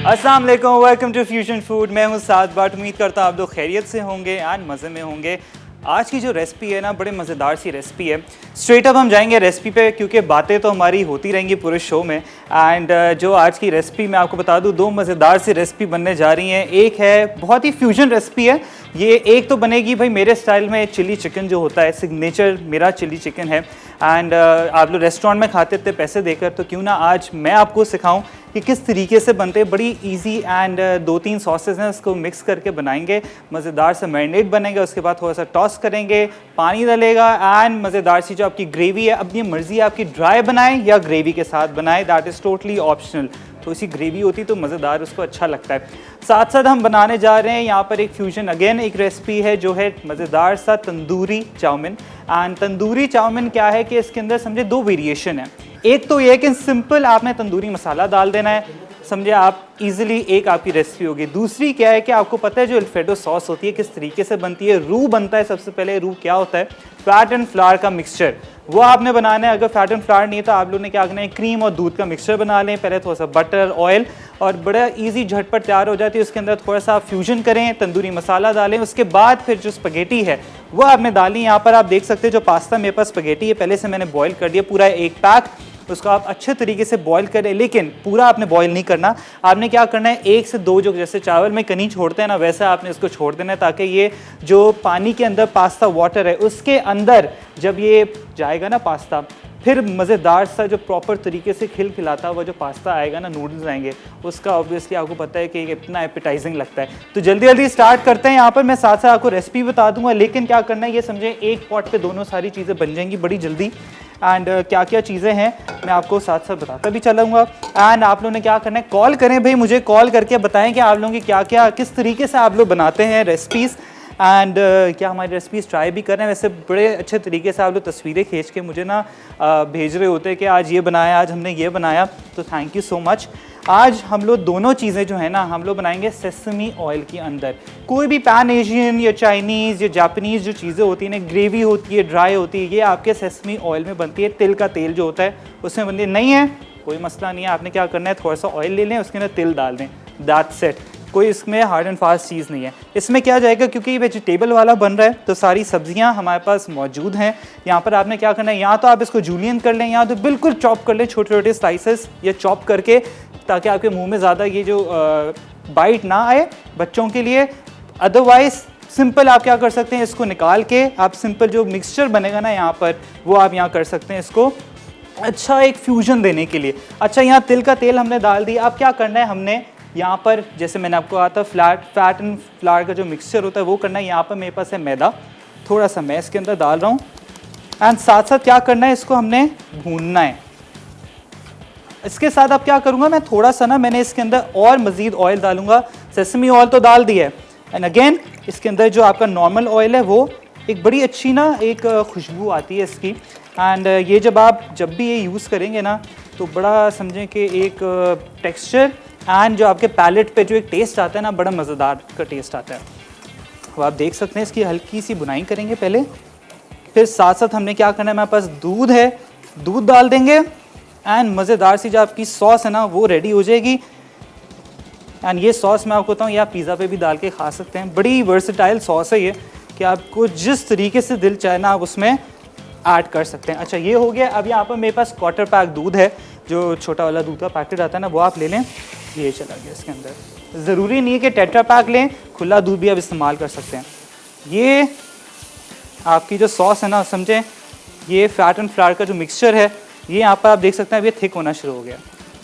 अस्सलाम वालेकुम, welcome to fusion food. मैं हूं साद बाट। उम्मीद करता हूं आप लोग खैरियत से होंगे एंड मज़े में होंगे। आज की जो रेसिपी है ना, बड़े मज़ेदार सी रेसिपी है। स्ट्रेट अप हम जाएंगे रेसिपी पे, क्योंकि बातें तो हमारी होती रहेंगी पूरे शो में। एंड जो आज की रेसिपी मैं आपको बता दूं, दो मज़ेदार सी रेसिपी बनने जा रही हैं। एक है बहुत ही फ्यूजन रेसिपी है ये। एक तो बनेगी भाई मेरे स्टाइल में, चिली चिकन जो होता है, सिग्नेचर मेरा चिली चिकन है। एंड आप लोग रेस्टोरेंट में खाते थे पैसे देकर, तो क्यों ना आज मैं आपको सिखाऊं कि किस तरीके से बनते हैं। बड़ी इजी एंड 2-3 सॉसेस हैं, उसको मिक्स करके बनाएंगे। मज़ेदार से मैरिनेट बनेंगे, उसके बाद थोड़ा सा टॉस करेंगे, पानी डालेगा एंड मज़ेदार सी जो आपकी ग्रेवी है, अपनी मर्ज़ी है आपकी ड्राई बनाएं या ग्रेवी के साथ बनाएं, दैट इज़ टोटली ऑप्शनल। तो इसी ग्रेवी होती तो मज़ेदार, उसको अच्छा लगता है। साथ साथ हम बनाने जा रहे हैं यहाँ पर एक फ्यूजन, अगेन एक रेसिपी है जो है मज़ेदार सा tandoori chow mein. And tandoori chow mein क्या है कि इसके अंदर समझे 2 वेरिएशन है। एक तो ये कि सिंपल आपने तंदूरी मसाला डाल देना है, समझे आप इजीली, एक आपकी रेसिपी होगी। दूसरी क्या है कि आपको पता है जो अल्फ्रेडो सॉस होती है किस तरीके से बनती है। रू बनता है सबसे पहले। रू क्या होता है? फैट एंड फ्लावर का मिक्सचर, वो आपने बनाना है। अगर फैट एंड फ्लावर नहीं है तो आप लोगों ने क्या करना है, क्रीम और दूध का मिक्सचर बना लें। पहले थोड़ा सा बटर ऑयल, और बड़ा इजी झटपट तैयार हो जाती है। उसके अंदर थोड़ा सा फ्यूजन करें, तंदूरी मसाला डालें। उसके बाद फिर जो स्पगेटी है वो आपने डाली। यहाँ पर आप देख सकते हैं जो पास्ता मेरे पास स्पगेटी है, पहले से मैंने बॉईल कर दिया पूरा 1 पैक। उसको आप अच्छे तरीके से बॉईल करें, लेकिन पूरा आपने बॉईल नहीं करना। आपने क्या करना है, 1 से 2 जो जैसे चावल में कनी छोड़ते हैं ना, वैसा आपने इसको छोड़ देना है, ताकि ये जो पानी के अंदर पास्ता वाटर है उसके अंदर जब ये जाएगा ना पास्ता, फिर मज़ेदार सा जो प्रॉपर तरीके से खिलखिलाता हुआ जो पास्ता आएगा ना, नूडल्स आएंगे, उसका ऑब्वियसली आपको पता है कि इतना एपेटाइजिंग लगता है। तो जल्दी जल्दी स्टार्ट करते हैं। यहाँ पर मैं साथ साथ आपको रेसिपी बता दूंगा, लेकिन क्या करना है ये समझे, एक पॉट पे दोनों सारी चीज़ें बन जाएंगी बड़ी जल्दी। एंड क्या क्या चीज़ें हैं मैं आपको साथ साथ बताता भी चलूँगा। एंड आप लोगों ने क्या करना है, कॉल करें भाई, मुझे कॉल करके बताएं कि आप लोगों की क्या क्या किस तरीके से आप लोग बनाते हैं रेसिपीज़। एंड क्या हमारी रेसिपीज़ ट्राई भी कर रहे हैं। वैसे बड़े अच्छे तरीके से आप लोग तस्वीरें खींच के मुझे ना भेज रहे होते हैं कि आज ये बनाया, आज हमने ये बनाया, तो थैंक यू सो मच। आज हम लोग दोनों चीज़ें जो है ना, हम लोग बनाएंगे सेसमी ऑयल के अंदर। कोई भी पैन एशियन या चाइनीज़ या जापानीज़ जो चीज़ें होती हैं ना, ग्रेवी होती है, ड्राई होती है, ये आपके सेसमी ऑयल में बनती है। तिल का तेल जो होता है उसमें बनती है। नहीं है कोई मसला नहीं है, आपने क्या करना है, थोड़ा सा ऑयल ले लें, उसके अंदर तिल डाल दें, दैट्स इट। कोई इसमें हार्ड एंड फास्ट चीज़ नहीं है। इसमें क्या जाएगा, क्योंकि ये वेजिटेबल वाला बन रहा है तो सारी सब्जियां हमारे पास मौजूद हैं। यहाँ पर आपने क्या करना है, यहाँ तो आप इसको जूलियन कर लें, यहाँ तो बिल्कुल चॉप कर लें, छोटे छोटे स्लाइसेस या चॉप करके, ताकि आपके मुंह में ज़्यादा ये जो बाइट ना आए बच्चों के लिए। अदरवाइज सिंपल आप क्या कर सकते हैं, इसको निकाल के आप सिंपल जो मिक्सचर बनेगा ना यहाँ पर, वो आप यहाँ कर सकते हैं इसको अच्छा एक फ्यूजन देने के लिए। अच्छा, यहाँ तिल का तेल हमने डाल दिया। अब क्या करना है, हमने यहाँ पर जैसे मैंने आपको कहा था फैट एंड फ्लावर का जो मिक्सचर होता है वो करना है। यहाँ पर मेरे पास है मैदा, थोड़ा सा मैं इसके अंदर डाल रहा हूँ। एंड साथ साथ क्या करना है, इसको हमने भूनना है। इसके साथ अब क्या करूँगा मैं, थोड़ा सा ना मैंने इसके अंदर और मज़ीद ऑयल डालूंगा। सेसमी ऑयल तो डाल दिया है, एंड अगेन इसके अंदर जो आपका नॉर्मल ऑयल है वो एक बड़ी अच्छी ना एक खुशबू आती है इसकी। एंड ये जब भी ये यूज़ करेंगे ना, तो बड़ा समझें कि एक टेक्सचर एंड जो आपके पैलेट पे जो एक टेस्ट आता है ना, बड़ा मज़ेदार का टेस्ट आता है। वो आप देख सकते हैं। इसकी हल्की सी बुनाई करेंगे पहले, फिर साथ साथ हमने क्या करना है, हमारे पास दूध है, दूध डाल देंगे। एंड मज़ेदार सी जो आपकी सॉस है ना वो रेडी हो जाएगी। एंड ये सॉस मैं आपको बताऊँ, ये आप पिज़्ज़ा पे भी डाल के खा सकते हैं। बड़ी वर्सेटाइल सॉस है ये, कि आपको जिस तरीके से दिल चाहे ना आप उसमें ऐड कर सकते हैं। अच्छा, ये हो गया। अब यहाँ पर मेरे पास 1/4 पैक दूध है, जो छोटा वाला दूध का पैकेट आता है ना, वो आप ले लें। ये चला गया इसके अंदर। ज़रूरी नहीं है कि टेट्रा पैक लें, खुला दूध भी आप इस्तेमाल कर सकते हैं। ये आपकी जो सॉस है ना, समझें ये फैट एंड फ्लावर का जो मिक्सचर है, ये यहाँ पर आप देख सकते हैं ये थिक होना शुरू हो गया।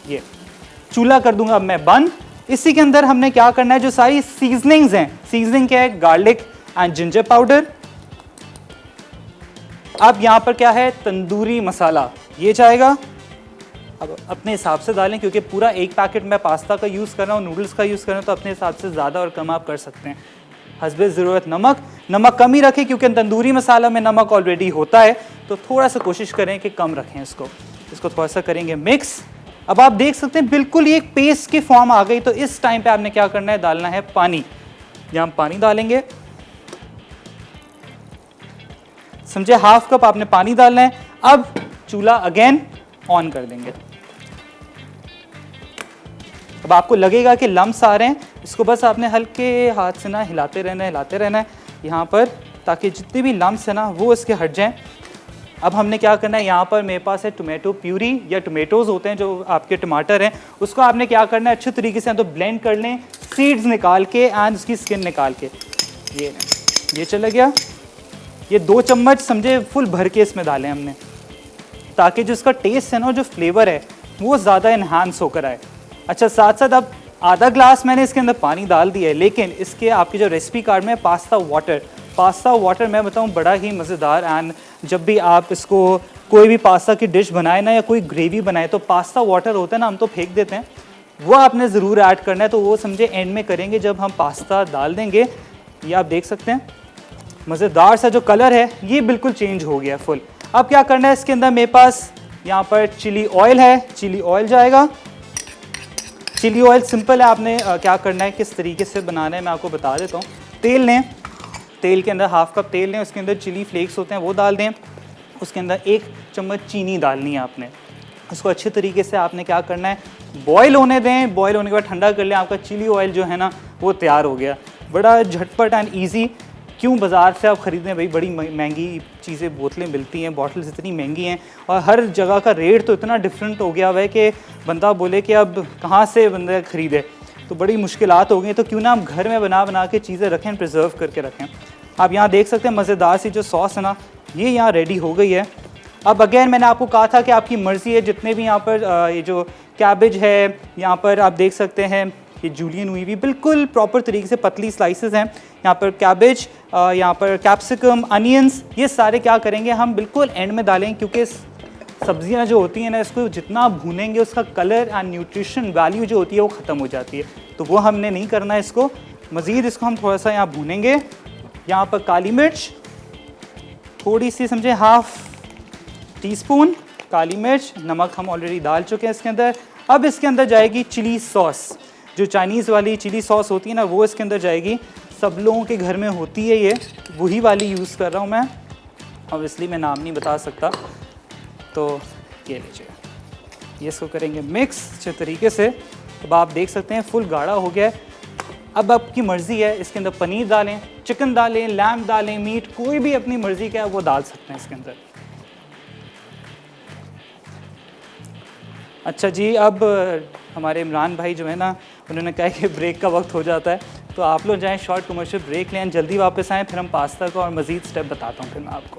ये चूल्हा कर दूंगा अब मैं बंद। इसी के अंदर हमने क्या करना है, जो सारी सीजनिंग्स हैं, सीजनिंग क्या है, गार्लिक एंड जिंजर पाउडर। अब यहाँ पर क्या है, तंदूरी मसाला, ये जाएगा। अब अपने हिसाब से डालें, क्योंकि पूरा 1 पैकेट मैं पास्ता का यूज़ कर रहा हूँ, नूडल्स का यूज़ कर रहा हूँ, तो अपने हिसाब से ज़्यादा और कम आप कर सकते हैं। हस्बे ज़रूरत नमक कम ही रखें, क्योंकि तंदूरी मसाला में नमक ऑलरेडी होता है, तो थोड़ा सा कोशिश करें कि कम रखें इसको थोड़ा सा करेंगे मिक्स। अब आप देख सकते हैं बिल्कुल ये एक पेस्ट की फॉर्म आ गई। तो इस टाइम पे आपने क्या करना है, डालना है पानी। यहाँ हम पानी डालेंगे, समझे 1/2 कप आपने पानी डालना है। अब चूल्हा अगेन ऑन कर देंगे। अब आपको लगेगा कि लम्स आ रहे हैं, इसको बस आपने हल्के हाथ से ना हिलाते रहना है यहाँ पर, ताकि जितने भी लम्स हैं ना वो इसके हट जाएं। अब हमने क्या करना है, यहाँ पर मेरे पास है टोमेटो प्यूरी या टोमेटोज़ होते हैं जो आपके टमाटर हैं, उसको आपने क्या करना है अच्छे तरीके से तो ब्लेंड कर लें, सीड्स निकाल के एंड उसकी स्किन निकाल के। ये चला गया। ये 2 चम्मच समझे फुल भर के इसमें डालें हमने, ताकि जो इसका टेस्ट है ना, जो फ्लेवर है वो ज़्यादा इन्हांस होकर आए। अच्छा, साथ साथ अब आधा ग्लास मैंने इसके अंदर पानी डाल दिया है, लेकिन इसके आपके जो रेसिपी कार्ड में पास्ता वाटर मैं बताऊं बड़ा ही मज़ेदार। एंड जब भी आप इसको कोई भी पास्ता की डिश बनाए ना या कोई ग्रेवी बनाए, तो पास्ता वाटर होता है ना, हम तो फेंक देते हैं, वो आपने ज़रूर ऐड करना है। तो वो समझे एंड में करेंगे जब हम पास्ता डाल देंगे। ये आप देख सकते हैं मज़ेदार सा जो कलर है ये बिल्कुल चेंज हो गया फुल। अब क्या करना है, इसके अंदर मेरे पास यहाँ पर चिली ऑयल है, चिली ऑयल जाएगा। चिली ऑयल सिंपल है, आपने क्या करना है, किस तरीके से बनाना है मैं आपको बता देता हूँ। तेल लें, तेल के अंदर हाफ कप तेल लें, उसके अंदर चिली फ्लेक्स होते हैं वो डाल दें, उसके अंदर 1 चम्मच चीनी डालनी है आपने। उसको अच्छे तरीके से आपने क्या करना है, बॉयल होने दें। बॉयल होने के बाद ठंडा कर लें। आपका चिली ऑयल जो है ना वो तैयार हो गया। बड़ा झटपट एंड ईजी। क्यों बाज़ार से आप ख़रीदें भाई, बड़ी महंगी चीज़ें बोतलें मिलती हैं, बॉटल्स इतनी महंगी हैं और हर जगह का रेट तो इतना डिफरेंट हो गया हुआ है कि बंदा बोले कि अब कहाँ से बंदा ख़रीदे, तो बड़ी मुश्किलात हो गई। तो क्यों ना हम घर में बना के चीज़ें रखें, प्रिजर्व करके रखें। आप यहाँ देख सकते हैं मज़ेदार सी जो सॉस है ना ये यहाँ रेडी हो गई है। अब अगेन मैंने आपको कहा था कि आपकी मर्ज़ी है, जितने भी यहाँ पर ये जो कैबेज है, यहाँ पर आप देख सकते हैं ये जूलियन हुई बिल्कुल प्रॉपर तरीके से पतली स्लाइसेस हैं। यहाँ पर कैबेज, यहाँ पर कैप्सिकम, अनियंस, ये सारे क्या करेंगे हम बिल्कुल एंड में डालेंगे, क्योंकि सब्जियाँ जो होती हैं ना इसको जितना भूनेंगे उसका कलर एंड न्यूट्रिशन वैल्यू जो होती है वो ख़त्म हो जाती है। तो वो हमने नहीं करना है इसको, मज़ीद इसको हम थोड़ा सा यहाँ भूनेंगे। यहाँ पर काली मिर्च थोड़ी सी समझे, हाफ टीस्पून काली मिर्च, नमक हम ऑलरेडी डाल चुके हैं इसके अंदर। अब इसके अंदर जाएगी चिली सॉस, जो चाइनीज़ वाली चिली सॉस होती है ना वो इसके अंदर जाएगी। सब लोगों के घर में होती है ये, वही वाली यूज़ कर रहा हूँ मैं, अब इसलिए मैं नाम नहीं बता सकता। तो ये लीजिए, ये इसको करेंगे मिक्स अच्छे तरीके से। अब आप देख सकते हैं फुल गाढ़ा हो गया है। अब आपकी मर्ज़ी है, इसके अंदर पनीर डालें, चिकन डालें, लैम्ब डालें, मीट, कोई भी अपनी मर्ज़ी का है वो डाल सकते हैं इसके अंदर। अच्छा जी, अब हमारे इमरान भाई जो है ना उन्होंने कहा कि ब्रेक का वक्त हो जाता है, तो आप लोग जाएं शॉर्ट कमर्शियल ब्रेक लें, जल्दी वापस आएँ, फिर हम पास्ता को और मज़ीद स्टेप बताता हूँ फिर मैं आपको।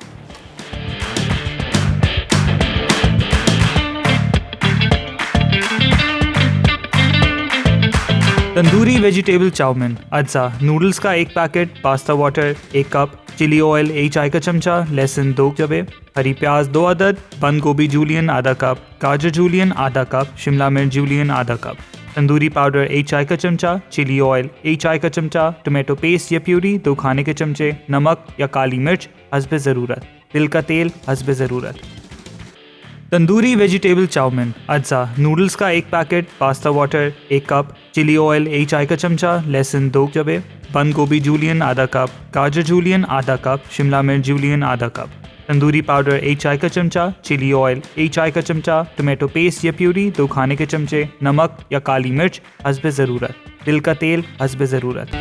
तंदूरी वेजिटेबल चाउमीन अज्जा, नूडल्स का 1 packet, pasta water 1 cup, chilli oil 1 चाय का चमचा, लहसुन 2 जबे, हरी प्याज 2 अदद, बंद गोभी जूलियन आधा कप, गाजर जूलियन आधा कप, शिमला मिर्च जूलियन आधा कप, तंदूरी पाउडर 1 चाय का चमचा, चिली ऑयल 1 चाय का चमचा, टोमेटो पेस्ट या प्यूरी 2 खाने के चमचे, नमक या काली मिर्च हस्बे ज़रूरत, तिल का तेल हस्बे ज़रूरत। तंदूरी वेजिटेबल चाउमीन अज्जा, नूडल्स का 1 packet, pasta water 1 cup, chilli oil 1 चाय का चमचा, लहसुन 2 जबे, बंद गोभी जूलियन आधा कप, गाजर जूलियन आधा कप, शिमला मिर्च जूलियन आधा कप, तंदूरी पाउडर 1 चाय का चमचा, चिली ऑयल 1 चाय का चमचा, टोमेटो पेस्ट या प्यूरी 2 खाने के चमचे, नमक या काली मिर्च हस्बे ज़रूरत, तिल का तेल हस्बे ज़रूरत।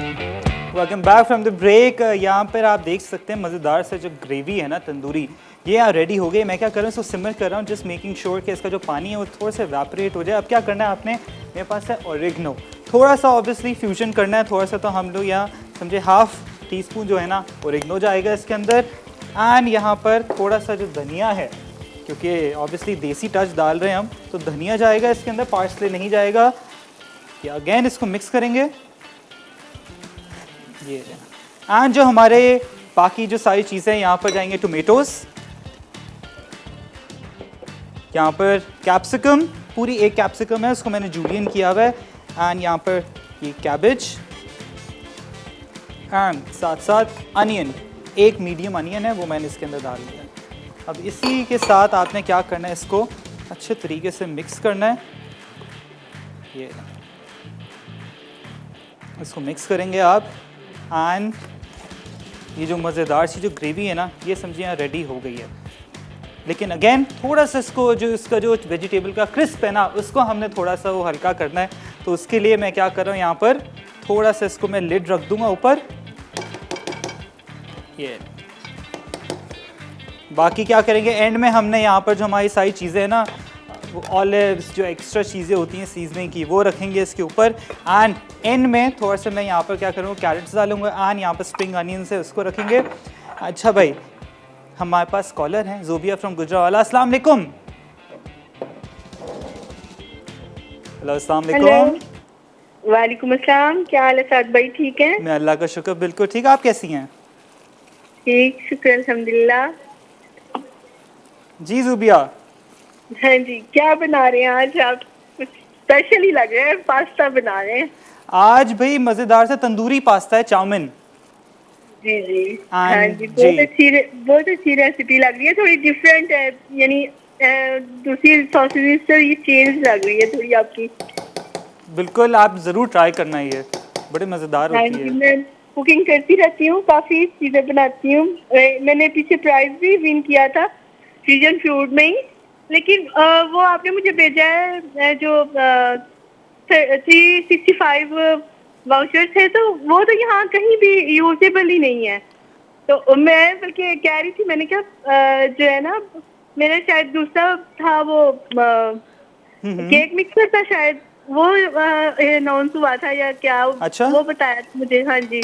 Welcome back from the break. यहाँ पर आप देख सकते हैं मज़ेदार से जो ग्रेवी है ना तंदूरी, ये यहाँ रेडी हो गई। मैं क्या कर रहा हूँ, इसको सिमर कर रहा हूँ, जस्ट मेकिंग श्योर कि इसका जो पानी है वो थोड़ा सा एवेपोरेट हो जाए। अब क्या करना है आपने, मेरे पास है ऑरिगनो, थोड़ा सा ऑब्वियसली फ्यूजन करना है, थोड़ा सा तो हम लोग यहाँ समझे हाफ टीस्पून जो है ना ऑरिगनो जाएगा इसके अंदर। एंड यहाँ पर थोड़ा सा जो धनिया है, क्योंकि ऑब्वियसली देसी टच डाल रहे हैं हम, तो धनिया जाएगा इसके अंदर, पार्सले नहीं जाएगा। या अगेन इसको मिक्स करेंगे ये। एंड जो हमारे बाकी जो सारी चीज़ें यहाँ पर जाएंगे, टोमेटोज़, यहाँ पर कैप्सिकम, पूरी 1 कैप्सिकम है, उसको मैंने जूलियन किया हुआ है। एंड यहाँ पर ये कैबेज, एंड साथ साथ अनियन, 1 मीडियम अनियन है वो मैंने इसके अंदर डाल दिया। अब इसी के साथ आपने क्या करना है, इसको अच्छे तरीके से मिक्स करना है। ये इसको मिक्स करेंगे आप। एंड ये जो मज़ेदार सी जो ग्रेवी है ना, ये समझिए यहाँ रेडी हो गई है। लेकिन अगेन थोड़ा सा इसको जो इसका जो वेजिटेबल का क्रिस्प है ना, उसको हमने थोड़ा सा वो हल्का करना है। तो उसके लिए मैं क्या कर रहा हूँ, यहाँ पर थोड़ा सा इसको मैं लिड रख दूंगा ऊपर। ये बाकी क्या करेंगे, एंड में हमने यहाँ पर जो हमारी सारी चीज़ें हैं ना, वो ऑलिव्स जो एक्स्ट्रा चीज़ें होती हैं सीजनिंग की, वो रखेंगे इसके ऊपर। एंड एंड में थोड़ा सा मैं यहाँ पर क्या करूँगा, कैरेट्स डालूंगा एंड यहाँ पर स्प्रिंग अनियंस है उसको रखेंगे। अच्छा भाई, हमारे पास कॉलर हैं ज़ोबिया फ्रॉम गुजरावाला। अस्सलाम वालेकुम। हेलो, अस्सलाम वालेकुम। वालेकुम अस्सलाम, क्या हाल है साद भाई? ठीक है? मैं अल्लाह का शुक्र बिल्कुल ठीक। आप कैसी हैं? ठीक, शुक्र अल्हम्दुलिल्लाह। जी ज़ोबिया। हाँ जी, क्या बना रहे हैं आज आप? कुछ स्पेशल ही लग रहा है, पास्ता बना रहे हैं। आज भाई मज़ेदार सा तंदूरी पास्ता है, चाउमिन। जी जी हाँ जी, बहुत अच्छी रेसिपी लग रही है, थोड़ी डिफरेंट है, यानी दूसरी सॉसेज से ये चेंज लग रही है थोड़ी आपकी। बिल्कुल, आप ज़रूर ट्राई करना, ये बड़े मज़ेदार हाँ होती जी, है। मैं कुकिंग करती रहती हूँ, काफ़ी चीज़ें बनाती हूँ। मैंने पीछे प्राइज भी विन किया था फ्यूजन फूड में ही, लेकिन वो आपने मुझे भेजा है जो 365 वाउचर्स थे, तो वो तो यहाँ कहीं भी यूजेबल ही नहीं है। तो मैं बल्कि कह रही थी, मैंने क्या जो है ना, मेरा शायद दूसरा था वो केक मिक्सर था शायद, वो अनाउंस हुआ था या क्या। अच्छा, वो बताया था मुझे। हाँ जी,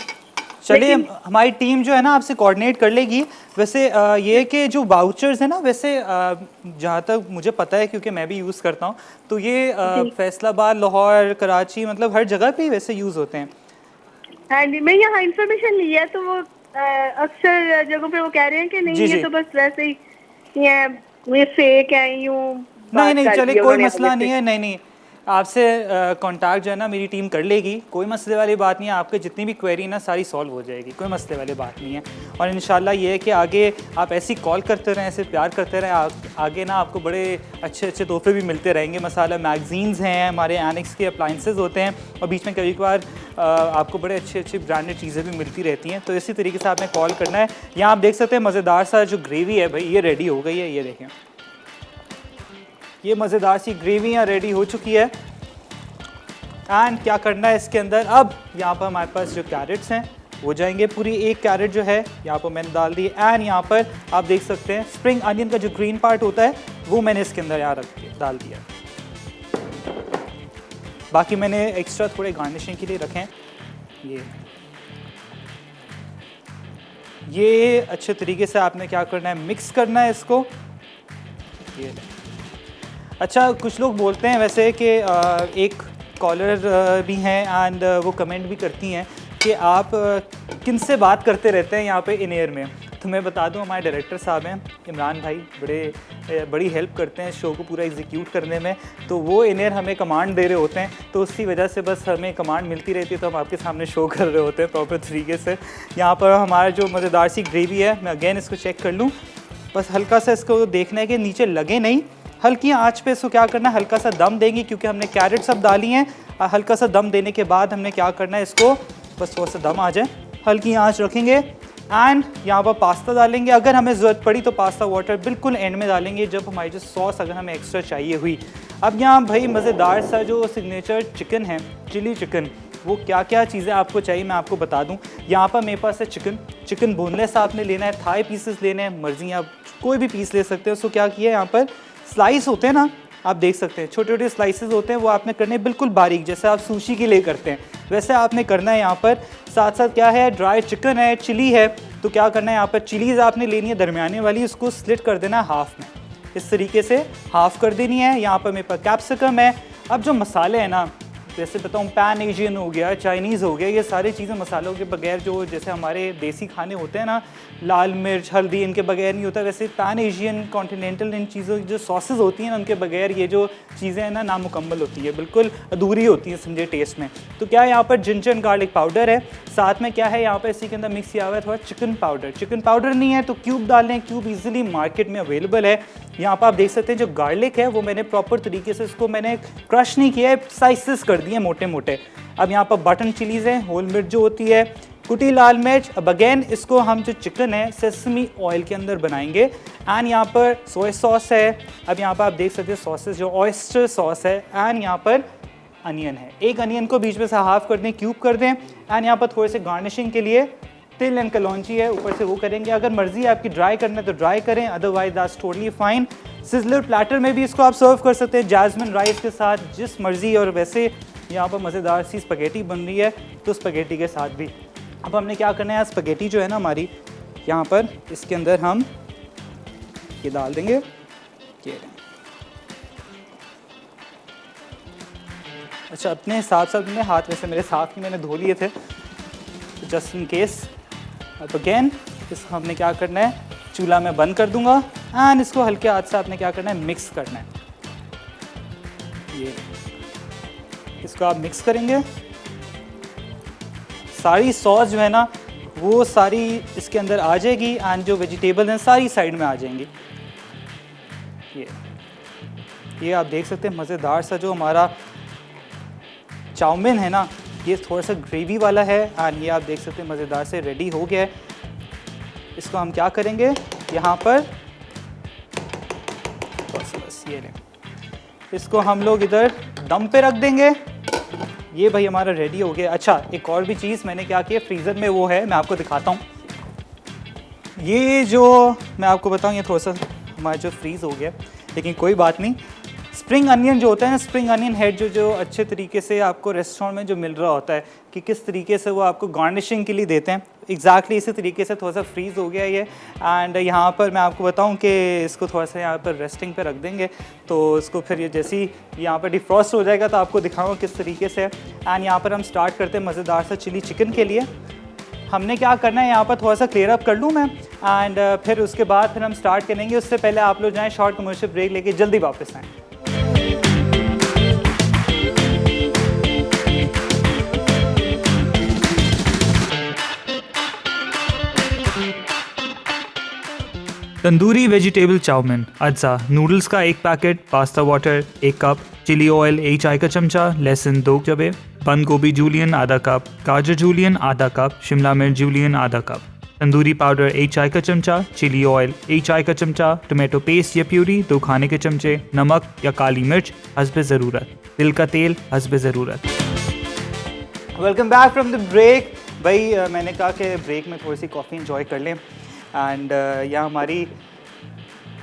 चलिए हमारी टीम जो है ना आपसे कोऑर्डिनेट कर लेगी। वैसे ये कि जो वाउचर्स है ना, वैसे जहाँ तक मुझे पता है, क्योंकि मैं भी यूज़ करता हूँ, तो ये फैसलाबाद, लाहौर, कराची, मतलब हर जगह पे वैसे यूज़ होते हैं। हाँ जी, मैं यहाँ इंफॉर्मेशन ली है, तो वो अक्सर जगहों पे वो कह रहे हैं कि नहीं, ये तो बस वैसे ही ये फेक है, यूँ नहीं, चलिए कोई मसला नहीं है। नहीं, आपसे कांटेक्ट जो है ना मेरी टीम कर लेगी, कोई मसले वाली बात नहीं है। आपके जितनी भी क्वेरी ना सारी सॉल्व हो जाएगी, कोई मसले वाली बात नहीं है। और इंशाल्लाह ये है कि आगे आप ऐसी कॉल करते रहें, ऐसे प्यार करते रहें, आगे ना आपको बड़े अच्छे अच्छे तोहफे भी मिलते रहेंगे। मसाला मैगजीन्स हैं, हमारे एनेक्स के अप्लाइंसेस होते हैं, और बीच में कभी कभार आपको बड़े अच्छी अच्छी ब्रांडेड चीज़ें भी मिलती रहती हैं। तो इसी तरीके से आपने कॉल करना है। यहाँ आप देख सकते हैं मज़ेदार सा जो ग्रेवी है भाई, ये रेडी हो गई है। ये देखें, ये मज़ेदार सी ग्रेवी यहाँ रेडी हो चुकी है। एंड क्या करना है इसके अंदर, अब यहाँ पर हमारे पास जो कैरेट्स हैं वो जाएंगे। पूरी एक कैरेट जो है यहाँ पर मैंने डाल दी। एंड यहाँ पर आप देख सकते हैं स्प्रिंग अनियन का जो ग्रीन पार्ट होता है वो मैंने इसके अंदर यहाँ रख के डाल दिया। बाकी मैंने एक्स्ट्रा थोड़े गार्निशिंग के लिए रखे हैं। ये अच्छे तरीके से आपने क्या करना है, मिक्स करना है इसको। ये अच्छा, कुछ लोग बोलते हैं वैसे कि एक कॉलर भी हैं एंड वो कमेंट भी करती हैं कि आप किन से बात करते रहते हैं यहाँ पे इन एयर में। तो मैं बता दूं, हमारे डायरेक्टर साहब हैं इमरान भाई, बड़ी हेल्प करते हैं शो को पूरा एग्जीक्यूट करने में। तो वो इन एयर हमें कमांड दे रहे होते हैं, तो उसी वजह से बस हमें कमांड मिलती रहती है, तो हम आपके सामने शो कर रहे होते हैं प्रॉपर तरीके से। यहाँ पर हमारा जो मज़ेदार सी ग्रेवी है, मैं अगेन इसको चेक कर लूँ, बस हल्का सा इसको देखना है कि नीचे लगे नहीं। हल्की आंच पे इसको क्या करना है, हल्का सा दम देंगे, क्योंकि हमने कैरेट सब डाली हैं। हल्का सा दम देने के बाद हमने क्या करना है, इसको बस थोड़ा सा दम आ जाए, हल्की आंच रखेंगे। एंड यहाँ पर पास्ता डालेंगे। अगर हमें ज़रूरत पड़ी तो पास्ता वाटर बिल्कुल एंड में डालेंगे, जब हमारी जो सॉस अगर हमें एक्स्ट्रा चाहिए हुई। अब यहाँ भाई मज़ेदार सा जो सिग्नेचर चिकन है, चिली चिकन, वो क्या क्या चीज़ें आपको चाहिए मैं आपको बता दूं। यहाँ पर मेरे पास है चिकन बोनलेस आपने लेना है, थाई पीसेस लेने हैं, मर्जी आप कोई भी पीस ले सकते हो। सो क्या किया, यहाँ पर स्लाइस होते हैं ना, आप देख सकते हैं छोटे छोटे स्लाइसेस होते हैं, वो आपने करने बिल्कुल बारीक, जैसे आप सुशी के लिए करते हैं वैसे आपने करना है। यहाँ पर साथ साथ क्या है, ड्राई चिकन है, चिली है, तो क्या करना है, यहाँ पर चिलीज़ आपने लेनी है दरमियाने वाली, उसको स्लिट कर देना है हाफ में, इस तरीके से हाफ कर देनी है। यहाँ पर मेरे पास कैप्सिकम है। अब जो मसाले हैं ना, जैसे बताऊँ, पैन एशियन हो गया, चाइनीज़ हो गया, ये सारी चीज़ें मसालों के बगैर, जो जैसे हमारे देसी खाने होते हैं ना, लाल मिर्च हल्दी, इनके बगैर नहीं होता, वैसे पैन एशियन कॉन्टिनेंटल इन चीज़ों की जो सॉसेज होती हैं ना, उनके बगैर ये जो चीज़ें हैं ना नामुकम्मल होती है, बिल्कुल अधूरी होती हैं समझे टेस्ट में। तो क्या है, यहाँ पर जिंजर एंड गार्लिक पाउडर है, साथ में क्या है यहाँ पर इसी के अंदर मिक्स किया हुआ है थोड़ा चिकन पाउडर। चिकन पाउडर नहीं है तो क्यूब डाल लें, क्यूब ईजिली मार्केट में अवेलेबल है। यहाँ पर आप देख सकते हैं जो गार्लिक है वो मैंने प्रॉपर तरीके से इसको मैंने क्रश नहीं किया है, स्लाइसेस कर दिए मोटे मोटे। अब यहाँ पर बटन चिलीज़ हैं, होल मिर्च जो होती है, कुटी लाल मिर्च। अब अगेन इसको हम जो चिकन है सेसमी ऑयल के अंदर बनाएंगे। एंड यहाँ पर सोया सॉस है। अब यहाँ पर आप देख सकते हैं सॉसेस, जो ऑयस्टर सॉस है, एंड यहाँ पर अनियन है। एक अनियन को बीच में से हाफ कर दें, क्यूब कर दें। एंड यहाँ पर थोड़े से गार्निशिंग के लिए तिल एंड कलौंजी है, ऊपर से वो करेंगे। अगर मर्जी है आपकी ड्राई करना है तो ड्राई करें, otherwise that's totally fine. Sizzler platter में भी इसको आप सर्व कर सकते हैं जैस्मिन राइस के साथ, जिस मर्जी। और वैसे यहाँ पर मज़ेदार सी स्पगेटी बन रही है तो स्पगेटी के साथ भी। अब हमने क्या करना है, स्पगेटी जो है ना हमारी, यहाँ पर इसके अंदर हम ये डाल देंगे। ये अच्छा, अपने हिसाब से अपने हाथ वैसे मेरे साथ ही मैंने धो लिए थे, जस्ट इन केस। अब अगेन इसको हमने क्या करना है, चूल्हा में बंद कर दूंगा एंड इसको हल्के हाथ से आपने क्या करना है, मिक्स करना है। ये इसको आप मिक्स करेंगे, सारी सॉस जो है ना वो सारी इसके अंदर आ जाएगी एंड जो वेजिटेबल हैं सारी साइड में आ जाएंगी। ये आप देख सकते हैं मज़ेदार सा जो हमारा चाउमीन है ना, ये थोड़ा सा ग्रेवी वाला है एंड ये आप देख सकते हैं मज़ेदार से रेडी हो गया है। इसको हम क्या करेंगे, यहाँ पर बस ये लें, इसको हम लोग इधर दम पे रख देंगे। ये भाई हमारा रेडी हो गया। अच्छा, एक और भी चीज़ मैंने क्या किया, फ्रीज़र में वो है, मैं आपको दिखाता हूँ। ये जो मैं आपको बताऊँ, ये थोड़ा सा हमारा जो फ्रीज़ हो गया, लेकिन कोई बात नहीं। स्प्रिंग अनियन जो होता है ना, स्प्रिंग अनियन हेड जो अच्छे तरीके से आपको रेस्टोरेंट में जो मिल रहा होता है कि किस तरीके से वो आपको गार्निशिंग के लिए देते हैं, एग्जैक्टली इसी तरीके से थोड़ा सा फ्रीज़ हो गया ये। एंड यहाँ पर मैं आपको बताऊँ कि इसको थोड़ा सा यहाँ पर रेस्टिंग पे रख देंगे, तो इसको फिर ये जैसे ही यहाँ पर डिफ्रॉस्ट हो जाएगा तो आपको दिखाऊँगा किस तरीके से। एंड यहाँ पर हम स्टार्ट करते हैं मज़ेदार सा चिली चिकन के लिए। हमने क्या करना है, यहाँ पर थोड़ा सा क्लियर अप कर लूँ मैं एंड फिर उसके बाद फिर हम स्टार्ट करेंगे। उससे पहले आप लोग जाएँ शॉर्ट कमर्शियल ब्रेक लेके जल्दी वापस आएँ। तंदूरी वेजिटेबल चाउमीन अज्जा, नूडल्स का एक packet, pasta water 1 cup, chilli oil 1 चाय का चमचा, लहसुन 2 जबे, बंद गोभी जूलियन आधा कप, गाजर जूलियन आधा कप, शिमला मिर्च जूलियन आधा कप, तंदूरी पाउडर 1 चाय का चमचा, चिली ऑयल 1 चाय का चमचा, टोमेटो पेस्ट या प्यूरी 2 खाने के चमचे, नमक या काली मिर्च हस्बे ज़रूरत, तिल का तेल हस्बे ज़रूरत। Welcome back from the break. भाई मैंने कहा कि ब्रेक में थोड़ी सी कॉफ़ी इंजॉय कर लें एंड यहाँ हमारी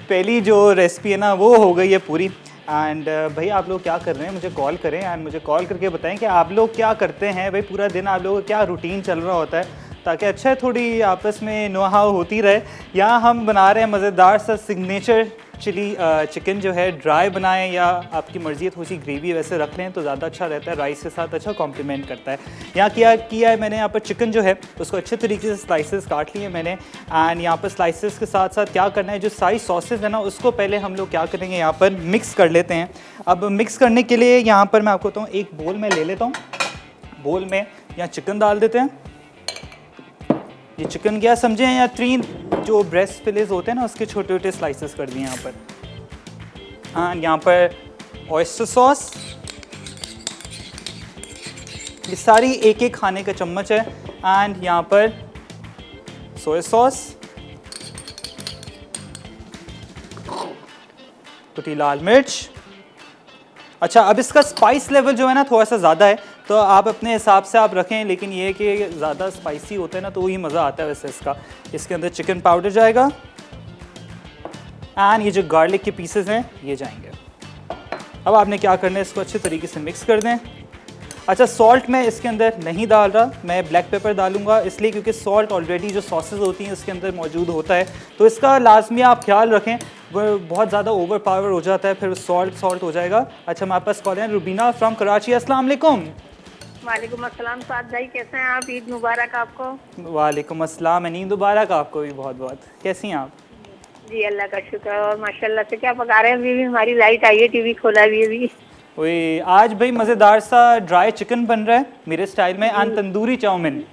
पहली जो रेसिपी है ना वो हो गई है पूरी। एंड भाई आप लोग क्या कर रहे हैं, मुझे कॉल करें एंड मुझे कॉल करके बताएं कि आप लोग क्या करते हैं। भाई पूरा दिन आप लोगों का क्या रूटीन चल रहा होता है, ताकि अच्छा थोड़ी आपस में नो-हाउ होती रहे। यहाँ हम बना रहे हैं मज़ेदार सा सिग्नेचर चिली चिकन जो है, ड्राई बनाएं या आपकी मर्ज़ी है, थोड़ी सी ग्रेवी वैसे रख लें तो ज़्यादा अच्छा रहता है, राइस के साथ अच्छा कॉम्प्लीमेंट करता है। यहाँ क्या किया है मैंने, यहाँ पर चिकन जो है उसको अच्छे तरीके से स्लाइसेस काट लिए मैंने। एंड यहाँ पर स्लाइसेस के साथ साथ क्या करना है, जो सारी सॉसेस है ना उसको पहले हम लोग क्या करेंगे, यहाँ पर मिक्स कर लेते हैं। अब मिक्स करने के लिए यहाँ पर मैं आपको बताऊँ, एक बोल में ले लेता हूँ। बोल में यहाँ चिकन डाल देते हैं। ये चिकन क्या समझे, या 3 जो ब्रेस्ट फिलेस होते हैं ना उसके छोटे छोटे स्लाइसेस कर दिए यहाँ पर। एंड यहाँ पर ऑयस्टर सॉस, ये सारी 1-1 खाने का चम्मच है। एंड यहाँ पर सोया सॉस, कुटी लाल मिर्च। अच्छा, अब इसका स्पाइस लेवल जो है ना थोड़ा सा ज़्यादा है, तो आप अपने हिसाब से आप रखें, लेकिन ये है कि ज़्यादा स्पाइसी होता है ना तो वही मज़ा आता है वैसे इसका। इसके अंदर चिकन पाउडर जाएगा एंड ये जो गार्लिक के पीसेस हैं ये जाएंगे। अब आपने क्या करना है, इसको अच्छे तरीके से मिक्स कर दें। अच्छा, सॉल्ट मैं इसके अंदर नहीं डाल रहा, मैं ब्लैक पेपर डालूंगा, इसलिए क्योंकि सॉल्ट ऑलरेडी जो सॉसेस होती हैं उसके अंदर मौजूद होता है, तो इसका लाजमी आप ख्याल रखें, वो बहुत ज़्यादा ओवर पावर हो जाता है फिर सॉल्ट हो जाएगा। अच्छा, हमारे पास कॉल है रुबीना फ्रॉम कराची। अस्सलाम वालेकुम। वालेकुम अस्सलाम साद भाई, कैसे हैं आप? ईद मुबारक आपको। वालेकुम अस्सलाम, ईद मुबारक आपको भी बहुत बहुत। कैसी हैं आप? जी अल्लाह का शुक्र है। और माशाल्लाह से क्या पका रहे हैं? अभी भी हमारी लाइट आई है, टीवी खोला भी अभी। वही आज भाई मज़ेदार सा ड्राई चिकन बन रहा है मेरे स्टाइल में, एंड तंदूरी चाउमीन।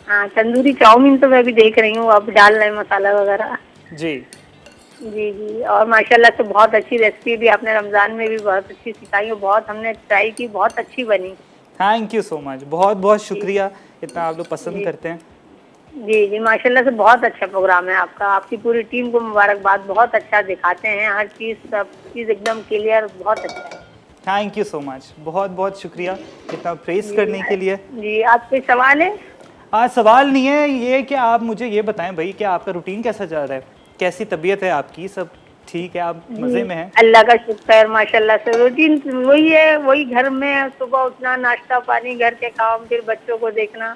हाँ, तंदूरी चाउमीन तो मैं भी देख रही हूँ, आप डाल रहे हैं मसाला वगैरह। जी जी जी, और माशाल्लाह से बहुत अच्छी रेसिपी भी आपने रमज़ान में भी बहुत अच्छी सिखाई, और बहुत हमने ट्राई की, बहुत अच्छी बनी। थैंक यू सो मच, बहुत बहुत शुक्रिया, इतना आप लोग पसंद करते हैं। जी जी, माशाल्लाह से बहुत अच्छा प्रोग्राम है आपका, आपकी पूरी टीम को मुबारकबाद, बहुत अच्छा दिखाते हैं हर चीज़, सब चीज़ एकदम क्लियर, बहुत अच्छा है। थैंक यू सो मच, बहुत बहुत शुक्रिया इतना प्रेस करने के लिए। जी, आप कोई सवाल है? आज सवाल नहीं है, ये कि आप मुझे ये बताएं भाई कि आपका रूटीन कैसा चल रहा है, कैसी तबीयत है आपकी, सब ठीक है, आप मज़े में हैं? अल्लाह का शुक्र है माशाल्लाह से। रूटीन वही है, वही घर में सुबह उठना, नाश्ता पानी, घर के काम, फिर बच्चों को देखना,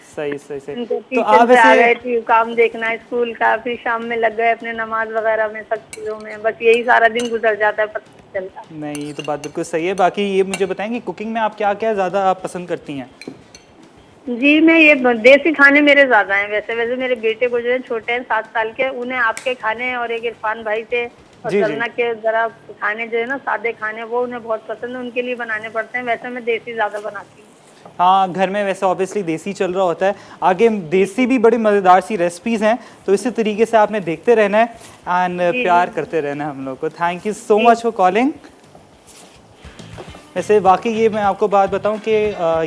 सही सही सही। उनको तो आप ट्यूशन से आ गए, वैसे काम देखना स्कूल का, फिर शाम में लग गए अपने नमाज वगैरह में, सब चीज़ों में, बस यही सारा दिन गुजर जाता है, पता नहीं चलता। नहीं, तो बात बिल्कुल सही है। बाकी ये मुझे बताएंगे कुकिंग में आप क्या क्या ज़्यादा आप पसंद करती हैं? जी, मैं ये देसी खाने मेरे ज्यादा हैं। वैसे मेरे बेटे को जो है, छोटे हैं 7 साल के, उन्हें आपके खाने और एक इरफान भाई थे और जी जी। सलना के जरा खाने जो है ना, सादे खाने, वो उन्हें बहुत पसंद है, उनके लिए बनाने पड़ते हैं। वैसे मैं देसी ज्यादा बनाती हूँ। हाँ, घर में वैसे ऑब्वियसली देसी चल रहा होता है। आगे देसी भी बड़ी मज़ेदार सी रेसिपीज़ हैं, तो इसी तरीके से आपने देखते रहना है एंड प्यार करते रहना है हम लोग को। Thank you so much for calling. वैसे वाकई ये मैं आपको बात बताऊं कि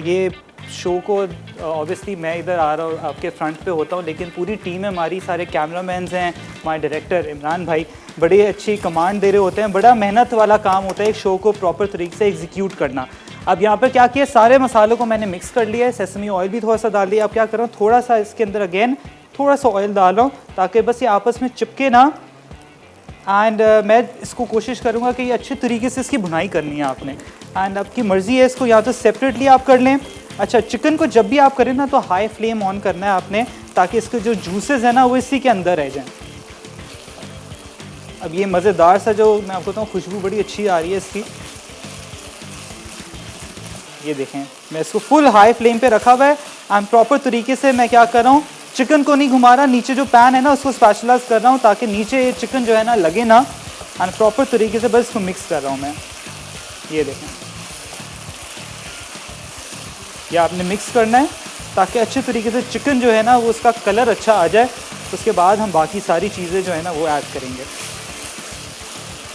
ये शो को ऑब्वियसली मैं इधर आ रहा हूँ, आपके फ्रंट पे होता हूँ, लेकिन पूरी टीम है हमारी, सारे कैमरामैन्स हैं, हमारे डायरेक्टर इमरान भाई बड़ी अच्छी कमांड दे रहे होते हैं। बड़ा मेहनत वाला काम होता है एक शो को प्रॉपर तरीके से एग्जीक्यूट करना। अब यहाँ पर क्या किया, सारे मसालों को मैंने मिक्स कर लिया है, सेसमी ऑयल भी थोड़ा सा डाल दिया। अब क्या कर रहा हूँ, थोड़ा सा इसके अंदर अगेन थोड़ा सा ऑयल डाल रहा हूँ ताकि बस ये आपस में चिपके ना। एंड मैं इसको कोशिश करूँगा कि ये अच्छे तरीके से इसकी भुनाई करनी है आपने। एंड आपकी मर्ज़ी है, इसको या तो सेपरेटली आप कर लें। अच्छा, चिकन को जब भी आप करें ना तो हाई फ्लेम ऑन करना है आपने, ताकि इसके जो जूसेस हैं ना वो इसी के अंदर रह जाएं। अब ये मज़ेदार सा जो मैं आपको बताऊँ, खुशबू बड़ी अच्छी आ रही है इसकी। ये देखें, मैं इसको फुल हाई फ्लेम पे रखा हुआ है एंड प्रॉपर तरीके से मैं क्या कर रहा हूँ, चिकन को नहीं घुमा रहा, नीचे जो पैन है ना उसको स्पैचुलाइज कर रहा हूँ ताकि नीचे ये चिकन जो है ना लगे ना। एंड प्रॉपर तरीके से बस इसको मिक्स कर रहा हूँ मैं। ये देखें, ये आपने मिक्स करना है ताकि अच्छे तरीके से चिकन जो है ना वो उसका कलर अच्छा आ जाए। उसके बाद हम बाकी सारी चीज़ें जो है ना वो ऐड करेंगे।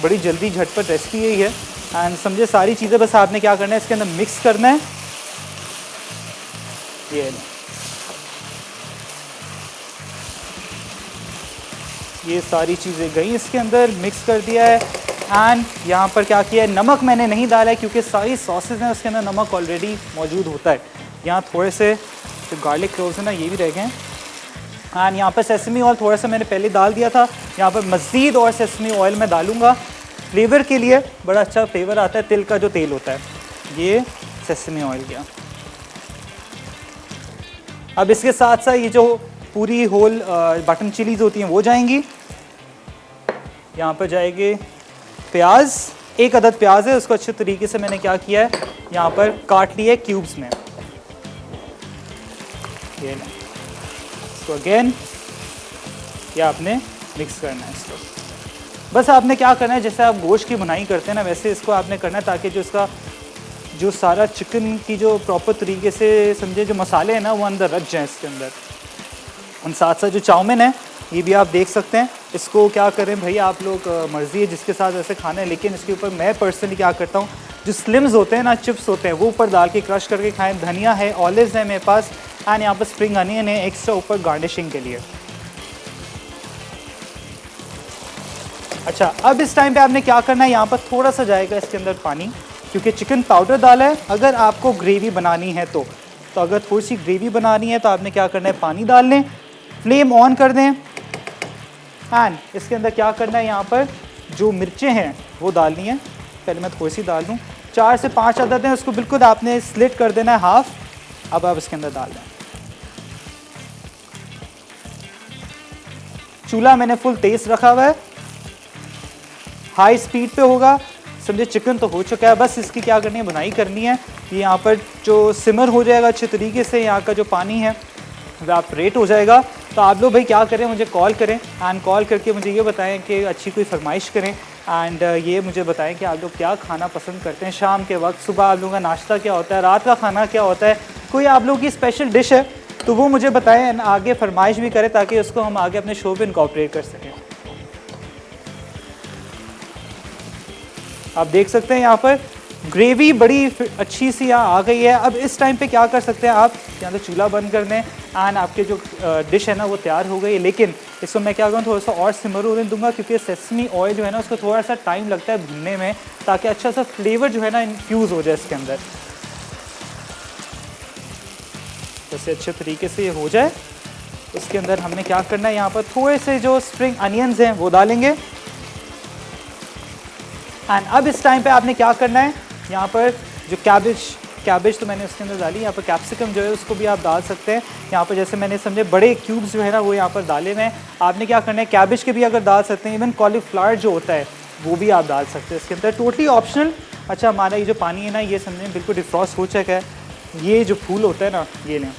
बड़ी जल्दी झटपट रेसिपी यही है एंड समझे, सारी चीज़ें बस आपने क्या करना है, इसके अंदर मिक्स करना है। ये सारी चीज़ें गई इसके अंदर, मिक्स कर दिया है। एंड यहाँ पर क्या किया है, नमक मैंने नहीं डाला है क्योंकि सारी सॉसेज हैं उसके अंदर नमक ऑलरेडी मौजूद होता है। यहाँ थोड़े से जो गार्लिक क्लोव्स हैं ना ये भी रह गए। एंड यहाँ पर सेसमी ऑयल थोड़ा सा मैंने पहले डाल दिया था, यहाँ पर मज़ीद और सेसमी ऑयल मैं डालूँगा फ्लेवर के लिए। बड़ा अच्छा फ्लेवर आता है तिल का जो तेल होता है, ये सेसमी ऑयल गया। अब इसके साथ साथ ये जो पूरी होल बटन चिलीज़ होती हैं वो जाएंगी। यहाँ पर जाएंगे प्याज, एक अदद प्याज है, उसको अच्छे तरीके से मैंने क्या किया है, यहाँ पर काट लिया है क्यूब्स में। ये ना, इसको अगेन ये आपने मिक्स करना है इसको। बस आपने क्या करना है, जैसे आप गोश्त की भुनाई करते हैं ना वैसे इसको आपने करना है, ताकि जो इसका जो सारा चिकन की जो प्रॉपर तरीके से समझे जो मसाले हैं ना वो अंदर रच जाएँ इसके अंदर। उन साथ साथ जो चाउमीन है ये भी आप देख सकते हैं। इसको क्या करें भाई, आप लोग मर्ज़ी है जिसके साथ ऐसे खाना है, लेकिन इसके ऊपर मैं पर्सनली क्या करता हूँ, जो स्लिम्स होते हैं ना, चिप्स होते हैं, वो ऊपर डाल के क्रश करके खाएं। धनिया है, ऑलिव्स है मेरे पास, एंड यहाँ पर स्प्रिंग अनियन है एक्स्ट्रा ऊपर गार्निशिंग के लिए। अच्छा, अब इस टाइम पे आपने क्या करना है, यहाँ पर थोड़ा सा जाएगा इसके अंदर पानी, क्योंकि चिकन पाउडर डाला है। अगर आपको ग्रेवी बनानी है तो अगर थोड़ी सी ग्रेवी बनानी है तो आपने क्या करना है, पानी डाल लें, फ्लेम ऑन कर दें। एंड इसके अंदर क्या करना है, यहाँ पर जो मिर्चें हैं वो डालनी है। पहले मैं थोड़ी सी डाल दूँ, 4 से 5 अदद हैं, उसको बिल्कुल आपने स्लिट कर देना है हाफ। अब आप इसके अंदर डाल दें। चूल्हा मैंने फुल तेज रखा हुआ है, हाई स्पीड पे होगा। समझे चिकन तो हो चुका है, बस इसकी क्या करनी है, बुनाई करनी है। ये यहाँ पर जो सिमर हो जाएगा अच्छे तरीके से, यहाँ का जो पानी है इवेपोरेट हो जाएगा। तो आप लोग भाई क्या करें, मुझे कॉल करें एंड कॉल करके मुझे ये बताएं कि अच्छी कोई फरमाइश करें। एंड ये मुझे बताएं कि आप लोग क्या खाना पसंद करते हैं शाम के वक्त, सुबह आप लोगों का नाश्ता क्या होता है, रात का खाना क्या होता है, कोई आप लोगों की स्पेशल डिश है तो वो मुझे बताएं एंड आगे फरमाइश भी करें ताकि उसको हम आगे अपने शो पर इनकॉर्पोरेट कर सकें। आप देख सकते हैं यहाँ पर ग्रेवी बड़ी अच्छी सी यहाँ आ गई है। अब इस टाइम पे क्या कर सकते हैं आप, या तो चूल्हा बंद कर दें एंड आपके जो डिश है ना वो तैयार हो गई है। लेकिन इसको मैं क्या करूँ, थोड़ा सा और सिमर होने दूंगा, क्योंकि सेसमी ऑयल जो है ना उसको थोड़ा सा टाइम लगता है भुनने में, ताकि अच्छा सा फ्लेवर जो है ना इन्फ्यूज़ हो जाए इसके अंदर। जैसे अच्छे तरीके से ये हो जाए, उसके अंदर हमने क्या करना है, यहाँ पर थोड़े से जो स्प्रिंग अनियंस हैं वो डालेंगे। एंड अब इस टाइम पे आपने क्या करना है, यहाँ पर जो कैबेज तो मैंने उसके अंदर डाली, यहाँ पर कैप्सिकम जो है उसको भी आप डाल सकते हैं। यहाँ पर जैसे मैंने समझे बड़े क्यूब्स जो है ना वो यहाँ पर डाले हुए हैं। आपने क्या करना है, कैबेज के भी अगर डाल सकते हैं, इवन कॉलीफ्लावर जो होता है वो भी आप डाल सकते हैं इसके अंदर, टोटली ऑप्शनल। अच्छा, हमारा ये जो पानी है ना ये समझें बिल्कुल डिफ्रॉस्ट हो चुका है। ये जो फूल होता है ना, ये लें,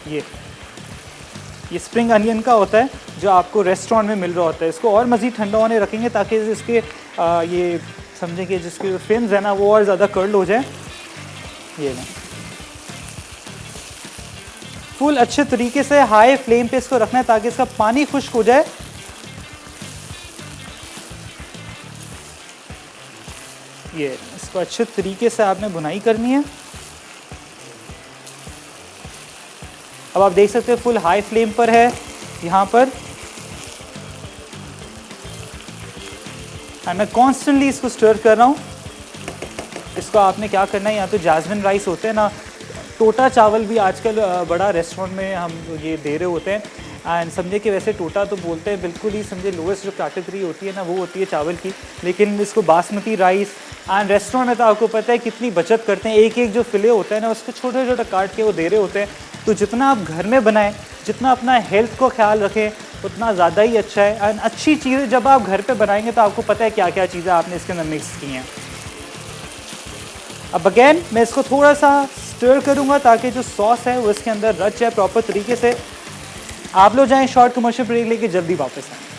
ये स्प्रिंग अनियन का होता है जो आपको रेस्टोरेंट में मिल रहा होता है। इसको और मज़ीद ठंडा होने रखेंगे ताकि इसके ये समझें कि जिसके फिन्स है ना वो और ज़्यादा कर्ल हो जाए। ये लें, फुल अच्छे तरीके से हाई फ्लेम पे इसको रखना है ताकि इसका पानी खुश्क हो जाए। ये इसको अच्छे तरीके से आपने भुनाई करनी है। अब आप देख सकते हैं फुल हाई फ्लेम पर है यहाँ पर, मैं कॉन्स्टेंटली इसको स्टर कर रहा हूँ। इसको आपने क्या करना है, यहाँ तो जास्मिन राइस होते हैं ना, टोटा चावल भी आजकल बड़ा रेस्टोरेंट में हम ये दे रहे होते हैं। एंड समझे कि वैसे टोटा तो बोलते हैं बिल्कुल ही समझे लोएस्ट जो कैटेगरी होती है ना वो होती है चावल की, लेकिन इसको बासमती राइस एंड रेस्टोरेंट में तो आपको पता है कितनी बचत करते हैं, एक एक जो फिले होता है ना उसको छोटा छोटा काट के वो दे रहे होते हैं। तो जितना आप घर में बनाएं, जितना अपना हेल्थ को ख्याल रखें उतना ज़्यादा ही अच्छा है। एंड अच्छी चीज़ें जब आप घर पे बनाएंगे तो आपको पता है क्या क्या चीज़ें आपने इसके अंदर मिक्स की हैं। अब अगेन मैं इसको थोड़ा सा स्टर करूँगा ताकि जो सॉस है वो इसके अंदर रच जाए प्रॉपर तरीके से। आप लोग जाएँ शॉर्ट कमर्शियल ब्रेक लेके जल्दी वापस आएँ।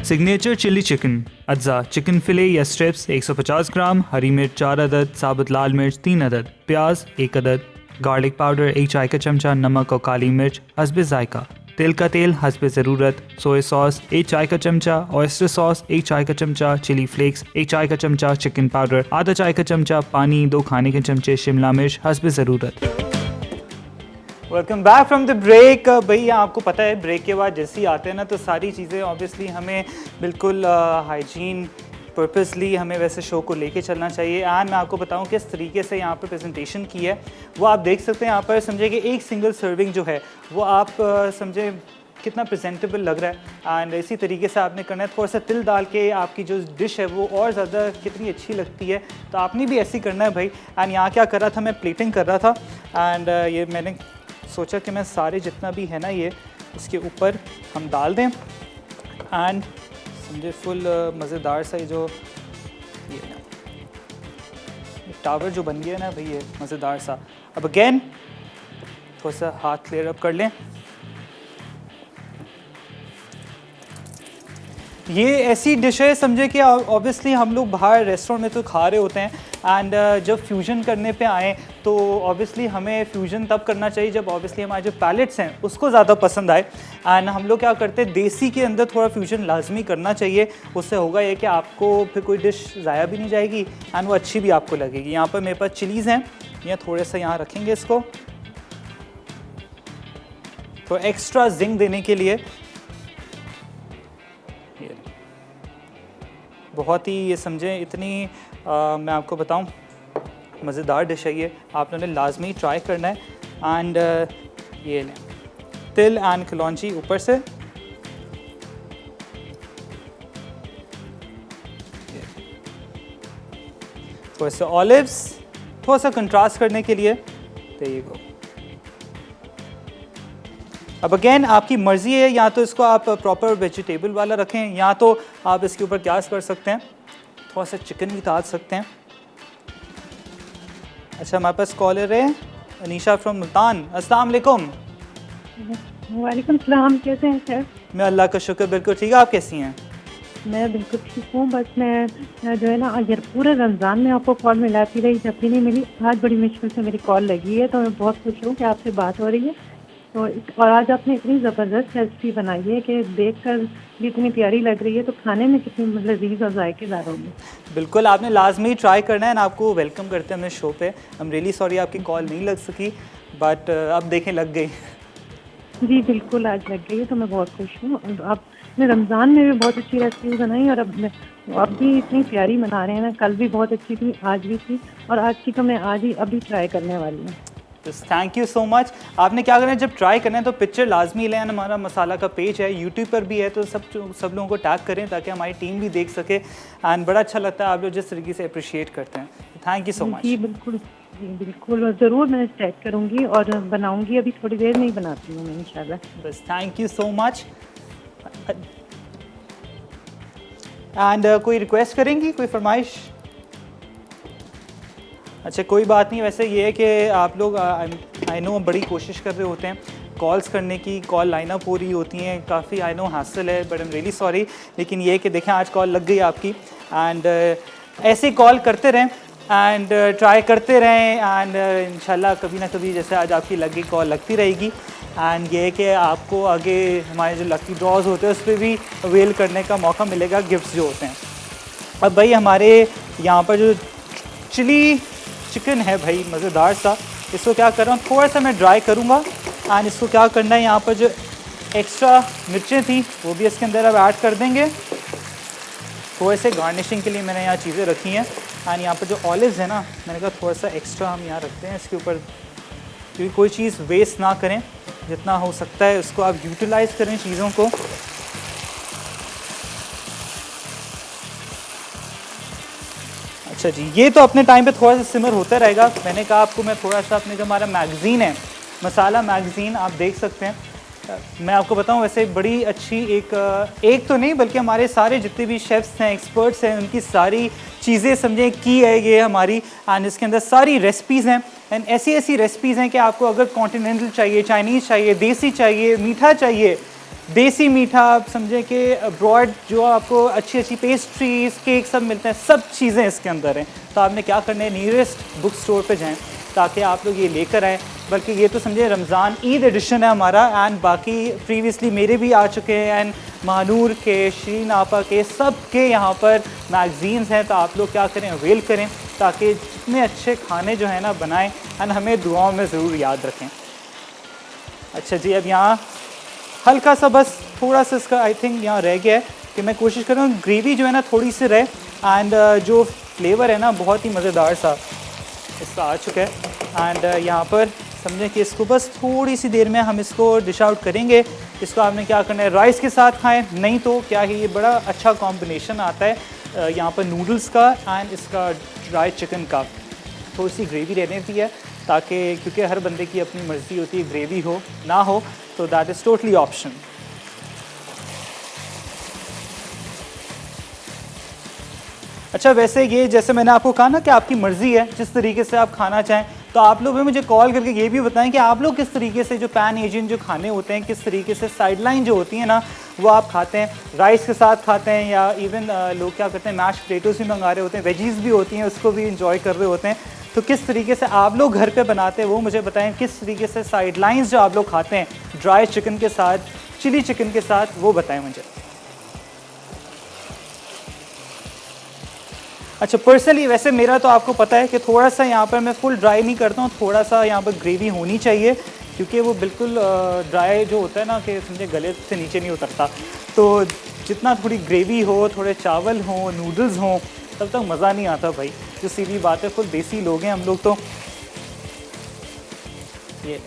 सिग्नेचर चिली चिकन अज्जा चिकन फिले या स्ट्रिप्स 150 ग्राम, हरी मिर्च 4 अदद, साबुत लाल मिर्च 3 अदद, प्याज 1 अदद, गार्लिक पाउडर 1 चाय का चमचा, नमक और काली मिर्च हस्बे जायका, तिल का तेल हस्बे ज़रूरत, सोया सॉस 1 चाय का चमचा, ऑयस्टर सॉस 1 चाय का चमचा, चिली फ्लेक्स 1 चाय का चमचा, चिकन पाउडर आधा चाय का चमचा, पानी 2 खाने के चमचे, शिमला मिर्च हस्बे ज़रूरत। Welcome back from the break. भैया आपको पता है ब्रेक के बाद जैसे ही आते हैं ना तो सारी चीज़ें ऑब्वियसली हमें बिल्कुल हाइजीन पर्पसली हमें वैसे शो को लेके चलना चाहिए। एंड मैं आपको बताऊं किस तरीके से यहाँ पर प्रेजेंटेशन की है वो आप देख सकते हैं। यहाँ पर समझे कि एक सिंगल सर्विंग जो है वो आप समझे कितना प्रेजेंटेबल लग रहा है। एंड इसी तरीके से आपने करना है, थोड़ा सा तिल डाल के आपकी जो डिश है वो और ज़्यादा कितनी अच्छी लगती है, तो आपने भी ऐसे ही करना है भाई। एंड यहाँ क्या कर रहा था, मैं प्लेटिंग कर रहा था एंड ये मैंने सोचा कि मैं सारे जितना भी है ना ये इसके ऊपर हम डाल दें एंड समझे फुल मज़ेदार सा ये जो ये टावर जो बन गया ना भाई ये मज़ेदार सा। अब अगेन थोड़ा सा हाथ क्लियर अप कर लें। ये ऐसी डिश है समझे कि ऑब्वियसली हम लोग बाहर रेस्टोरेंट में तो खा रहे होते हैं एंड जब फ्यूजन करने पे आए तो ऑब्वियसली हमें फ्यूजन तब करना चाहिए जब ऑब्वियसली हमारे जो पैलेट्स हैं उसको ज़्यादा पसंद आए। एंड हम लोग क्या करते हैं, देसी के अंदर थोड़ा फ्यूजन लाजमी करना चाहिए। उससे होगा ये कि आपको फिर कोई डिश ज़ाया भी नहीं जाएगी एंड वो अच्छी भी आपको लगेगी। यहाँ पर मेरे पास चिलीज़ हैं, ये थोड़े से यहाँ रखेंगे इसको तो एक्स्ट्रा जिंक देने के लिए। बहुत ही ये समझें इतनी मैं आपको बताऊं मज़ेदार डिश है ये, आप लोगों ने लाजमी ट्राई करना है। एंड ये लें तिल एंड कलौंजी ऊपर से, थोड़ा सा ऑलिव्स थोड़ा सा कंट्रास्ट करने के लिए। तो ये गो। अब अगेन आपकी मर्ज़ी है, या तो इसको आप प्रॉपर वेजिटेबल वाला रखें या तो आप इसके ऊपर क्यास कर सकते हैं, थोड़ा सा चिकन भी डाल सकते हैं। अच्छा हमारे पास कॉलर है अनीशा फ्रॉम मुल्तान। अस्सलाम वालेकुम। वालेकुम सलाम, कैसे हैं सर? मैं अल्लाह का शुक्र बिल्कुल ठीक है, आप कैसी हैं? मैं बिल्कुल ठीक हूँ, बस मैं जो है ना ये पूरे रमज़ान में आपको कॉल मिलाती रही, जब भी नहीं मिली। आज बड़ी मुश्किल से मेरी कॉल लगी है, तो मैं बहुत खुश हूँ कि आपसे बात हो रही है। तो और आज आपने इतनी ज़बरदस्त रेसिपी बनाई है कि देखकर भी इतनी प्यारी लग रही है, तो खाने में कितनी मतलब लज़ीज़ और ज़ायकेदार होगी। बिल्कुल, आपने लाज़मी ट्राई करना है एंड आपको वेलकम करते हैं अपने शो पे। आई एम रियली सॉरी आपकी कॉल नहीं लग सकी, बट अब देखें लग गई। जी, बिल्कुल आज लग गई है, तो मैं बहुत खुश हूँ। और आपने रमज़ान में भी बहुत अच्छी रेसिपी बनाई, और अब भी इतनी प्यारी बना रहे हैं ना, कल भी बहुत अच्छी थी, आज भी थी, और आज की तो मैं आज ही अभी ट्राई करने वाली हूँ। Thank you so much. आपने क्या करना है, जब ट्राई करना है तो पिक्चर लाजमी लें। हमारा मसाला का पेज है, यूट्यूब पर भी है, तो सब लोगों को टैग करें ताकि हमारी टीम भी देख सके। एंड बड़ा अच्छा लगता है आप लोग जिस तरीके से अप्रिशिएट करते हैं। Thank you so much. जी, बिल्कुल। जी, बिल्कुल, और ज़रूर मैं चेक करूँगी और बनाऊँगी। अभी थोड़ी देर में ही बनाती हूँ मैं इंशाल्लाह। बस thank you so much. And कोई रिक्वेस्ट करेंगी, कोई फरमाइश? अच्छा, कोई बात नहीं। वैसे ये है कि आप लोग आई नो बड़ी कोशिश कर रहे होते हैं कॉल्स करने की, कॉल लाइनअप हो रही होती हैं, काफ़ी आई नो हासिल है, but I am really sorry. लेकिन ये है कि देखें आज कॉल लग गई आपकी, एंड ऐसे कॉल करते रहें एंड ट्राई करते रहें, एंड इंशाल्लाह कभी ना कभी जैसे आज आपकी लग गई कॉल लगती रहेगी। एंड ये है कि आपको आगे हमारे जो लकी ड्रॉज होते हैं उस पर भी अवेल करने का मौका मिलेगा, गिफ्ट्स जो होते हैं। अब भाई हमारे यहाँ पर जो चिली चिकन है भाई मज़ेदार सा, इसको क्या कर रहा हूँ, थोड़ा सा मैं ड्राई करूँगा। एंड इसको क्या करना है, यहाँ पर जो एक्स्ट्रा मिर्चें थी वो भी इसके अंदर अब ऐड कर देंगे। थोड़े से गार्निशिंग के लिए मैंने यहाँ चीज़ें रखी हैं। एंड यहाँ पर जो ऑलिव्स है ना, मैंने कहा थोड़ा सा एक्स्ट्रा हम यहाँ रखते हैं इसके ऊपर, क्योंकि कोई चीज़ वेस्ट ना करें, जितना हो सकता है उसको आप यूटिलाइज़ करें चीज़ों को। अच्छा जी, ये तो अपने टाइम पे थोड़ा सा सिमर होता रहेगा। मैंने कहा आपको मैं थोड़ा सा अपने जो हमारा मैगज़ीन है, मसाला मैगज़ीन, आप देख सकते हैं। मैं आपको बताऊं वैसे बड़ी अच्छी एक तो नहीं बल्कि हमारे सारे जितने भी शेफ़्स हैं, एक्सपर्ट्स हैं, उनकी सारी चीज़ें समझें की है ये हमारी। एंड इसके अंदर सारी रेसिपीज़ हैं, एंड ऐसी ऐसी रेसिपीज़ हैं कि आपको अगर कॉन्टिनेंटल चाहिए, चाइनीज़ चाहिए, देसी चाहिए, मीठा चाहिए, देसी मीठा, आप समझें कि ब्रॉड जो आपको अच्छी अच्छी पेस्ट्रीज, केक सब मिलते हैं, सब चीज़ें इसके अंदर हैं। तो आपने क्या करना है, नियरेस्ट बुक स्टोर पे जाएं ताकि आप लोग ये लेकर आएँ। बल्कि ये तो समझे रमज़ान ईद एडिशन है हमारा, एंड बाकी प्रीवियसली मेरे भी आ चुके हैं, एंड महानूर के, शीन आपा के, सब के यहाँ पर मैगज़ीन्स हैं। तो आप लोग क्या करें, अवेल करें ताकि जितने अच्छे खाने जो है ना बनाएं, एंड हमें दुआओं में ज़रूर याद रखें। अच्छा जी, अब यहाँ हल्का सा बस थोड़ा सा इसका आई थिंक यहाँ रह गया है कि मैं कोशिश कर रहा हूँ ग्रेवी जो है ना थोड़ी सी रहे, एंड जो फ्लेवर है ना बहुत ही मज़ेदार सा इसका आ चुका है। एंड यहाँ पर समझें कि इसको बस थोड़ी सी देर में हम इसको डिश आउट करेंगे। इसको आपने क्या करना है, राइस के साथ खाएं, नहीं तो क्या है, ये बड़ा अच्छा कॉम्बिनेशन आता है यहाँ पर नूडल्स का एंड इसका ड्राई चिकन का। थोड़ी सी ग्रेवी रहने दी है ताकि, क्योंकि हर बंदे की अपनी मर्ज़ी होती है, ग्रेवी हो ना हो, तो दैट इज़ टोटली ऑप्शन। अच्छा, वैसे ये जैसे मैंने आपको कहा ना कि आपकी मर्ज़ी है जिस तरीके से आप खाना चाहें, तो आप लोग भी मुझे कॉल करके ये भी बताएं कि आप लोग किस तरीके से जो पैन एशियन जो खाने होते हैं, किस तरीके से साइडलाइन जो होती है ना वो आप खाते हैं, राइस के साथ खाते हैं, या इवन लोग क्या करते हैं मैश पोटैटोज़ भी मंगा रहे होते हैं, वेजीज़ भी होती हैं उसको भी इंजॉय कर रहे होते हैं। तो किस तरीके से आप लोग घर पे बनाते हैं वो मुझे बताएं, किस तरीके से साइडलाइंस जो आप लोग खाते हैं ड्राई चिकन के साथ, चिली चिकन के साथ, वो बताएं मुझे। अच्छा, पर्सनली वैसे मेरा तो आपको पता है कि थोड़ा सा यहाँ पर मैं फुल ड्राई नहीं करता हूँ, थोड़ा सा यहाँ पर ग्रेवी होनी चाहिए, क्योंकि वो बिल्कुल ड्राई जो होता है ना कि समझे गले से नीचे नहीं उतरता। तो जितना थोड़ी ग्रेवी हो, थोड़े चावल हों, नूडल्स हों, तब तक मज़ा नहीं आता भाई। जो सीधी बात है, फुल देसी लोग हैं हम लोग। तो ये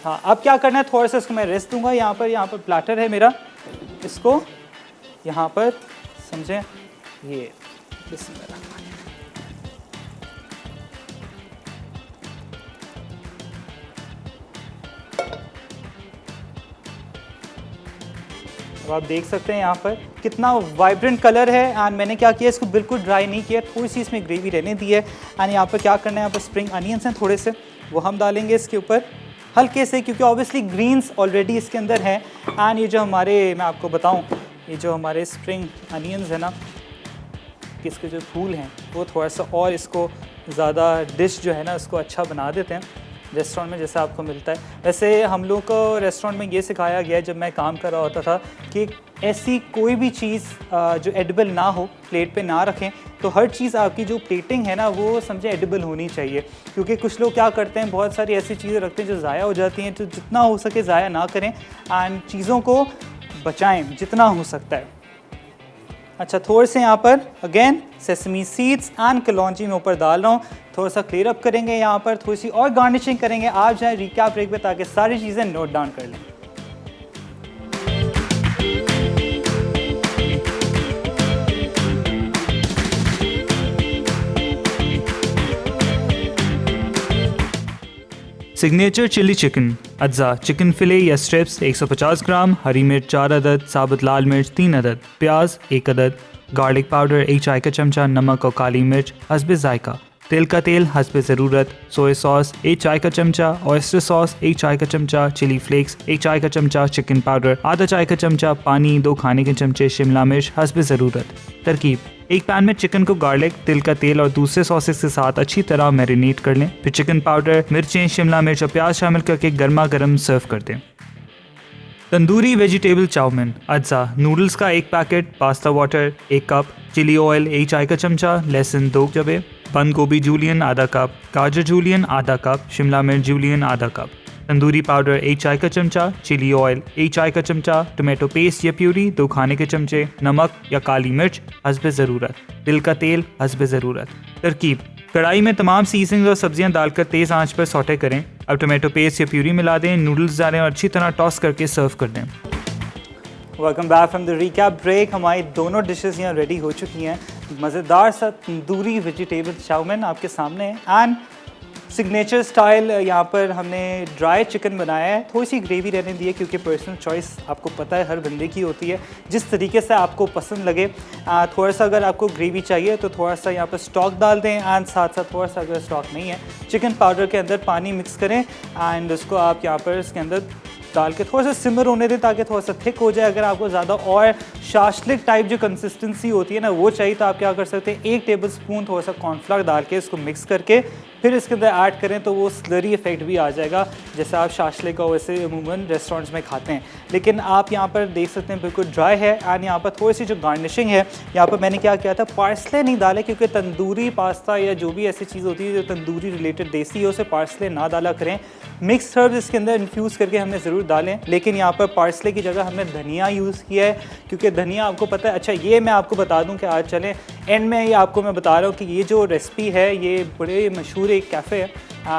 हाँ, अब क्या करना है, थोड़ा सा इसको मैं रेस्ट दूंगा। यहाँ पर प्लाटर है मेरा, इसको यहाँ पर समझें, ये बिस्मिल्लाह। तो आप देख सकते हैं यहाँ पर कितना वाइब्रेंट कलर है। एंड मैंने क्या किया, इसको बिल्कुल ड्राई नहीं किया, थोड़ी सी इसमें ग्रेवी रहने दी है। एंड यहाँ पर क्या करना है, यहाँ पर स्प्रिंग अनियंस हैं थोड़े से, वो हम डालेंगे इसके ऊपर हल्के से, क्योंकि ऑब्वियसली ग्रीन्स ऑलरेडी इसके अंदर है। एंड ये जो हमारे, मैं आपको बताऊँ ये जो हमारे स्प्रिंग अनियंस है ना, इसके जो फूल हैं वो थोड़ा सा और इसको ज़्यादा डिश जो है ना उसको अच्छा बना देते हैं रेस्टोरेंट में जैसा आपको मिलता है। वैसे हम लोग को रेस्टोरेंट में ये सिखाया गया है जब मैं काम कर रहा होता था कि ऐसी कोई भी चीज़ जो एडिबल ना हो प्लेट पे ना रखें। तो हर चीज़ आपकी जो प्लेटिंग है ना वो समझे एडिबल होनी चाहिए, क्योंकि कुछ लोग क्या करते हैं बहुत सारी ऐसी चीज़ें रखते हैं जो ज़ाया हो जाती हैं। तो जितना हो सके ज़ाया ना करें एंड चीज़ों को बचाएं जितना हो सकता है। अच्छा, थोड़े से यहाँ पर अगेन सेसमी सीड्स एंड कलौंजी मैं ऊपर डाल रहा हूँ। थोड़ा सा क्लियर अप करेंगे यहाँ पर, थोड़ी सी और गार्निशिंग करेंगे। आप जाए रिकैप ब्रेक पे ताकि सारी चीज़ें नोट डाउन कर लें। सिग्नेचर चिली चिकन अज्जा चिकन फिले या स्ट्रिप्स 150 ग्राम, हरी मिर्च 4 अदद, साबुत लाल मिर्च 3 अदद, प्याज 1 अदद, गार्लिक पाउडर 1 चाय का चमचा, नमक और काली मिर्च हस्बे जायका, तिल का तेल हस्बे ज़रूरत, सोया सॉस 1 चाय का चमचा, ऑयस्टर सॉस 1 चाय का चमचा, चिली फ्लेक्स 1 चाय का चमचा, चिकन पाउडर आधा चाय का चमचा, पानी 2 खाने के चमचे, शिमला मिर्च हस्बे ज़रूरत। तरकीब: एक पैन में चिकन को गार्लिक, तिल का तेल और दूसरे सॉसेस के साथ अच्छी तरह मैरिनेट कर लें। फिर चिकन पाउडर, मिर्चें, शिमला मिर्च और प्याज शामिल करके गर्मा गर्म सर्व कर दें। तंदूरी वेजिटेबल चाउमीन अज्जा नूडल्स का 1 packet, pasta water 1 cup, chilli oil 1 चाय का चमचा, लहसुन 2 जबे, बंद गोभी जूलियन आधा कप, गाजर जूलियन आधा कप, शिमला मिर्च जूलियन आधा कप, तंदूरी पाउडर 1 चाय का चमचा, चिली ऑयल 1 चाय का चमचा, टोमेटो पेस्ट या प्यूरी 2 खाने के चमचे, नमक या काली मिर्च हस्बे ज़रूरत, तिल का तेल हस्बे ज़रूरत। तरकीब: कढ़ाई में तमाम सीजनिंग और सब्जियां डालकर तेज़ आंच पर सौटे करें। अब टोमेटो पेस्ट या प्यूरी मिला दें, नूडल्स डालें और अच्छी तरह टॉस करके सर्व कर दें। Welcome back from the recap break. हमारी दोनों डिशेस यहाँ रेडी हो चुकी हैं। मज़ेदार सा तंदूरी वेजिटेबल चाउमीन आपके सामने है एंड सिग्नेचर स्टाइल यहाँ पर हमने ड्राई चिकन बनाया है। थोड़ी सी ग्रेवी रहने दी है क्योंकि पर्सनल चॉइस आपको पता है हर बंदे की होती है, जिस तरीके से आपको पसंद लगे। थोड़ा सा अगर आपको ग्रेवी चाहिए तो थोड़ा सा यहाँ पर स्टॉक डाल दें एंड साथ साथ थोड़ा सा अगर स्टॉक नहीं है चिकन पाउडर के अंदर पानी मिक्स करें एंड उसको आप यहाँ पर इसके अंदर डाल के थोड़ा सा सिमर होने दें ताकि थोड़ा सा थिक हो जाए। अगर आपको ज़्यादा और शाशलिक टाइप जो कंसिस्टेंसी होती है ना वो चाहिए तो आप क्या कर सकते हैं, 1 टेबल स्पून थोड़ा सा कॉर्नफ्लावर डाल के इसको मिक्स करके फिर इसके अंदर ऐड करें तो वो स्लरी इफेक्ट भी आ जाएगा जैसा आप शाशलिक का वैसे अमूमन रेस्टोरेंट्स में खाते हैं। लेकिन आप यहाँ पर देख सकते हैं बिल्कुल ड्राई है एंड यहाँ पर थोड़ी सी जो गार्निशिंग है यहाँ पर मैंने क्या किया था, पार्सले नहीं डाले क्योंकि तंदूरी पास्ता या जो भी ऐसी चीज़ होती है जो तंदूरी रिलेटेड देसी है उसे पार्सले ना डाला करें। मिक्स हर्ब्स इसके अंदर इन्फ्यूज़ करके हमने ज़रूर डालें, लेकिन यहाँ पर पार्सले की जगह हमने धनिया यूज़ किया है क्योंकि धनिया आपको पता है। अच्छा, ये मैं आपको बता दूं कि आज चलें एंड में ये आपको मैं बता रहा हूँ कि ये जो रेसिपी है ये बड़े मशहूर एक कैफ़े है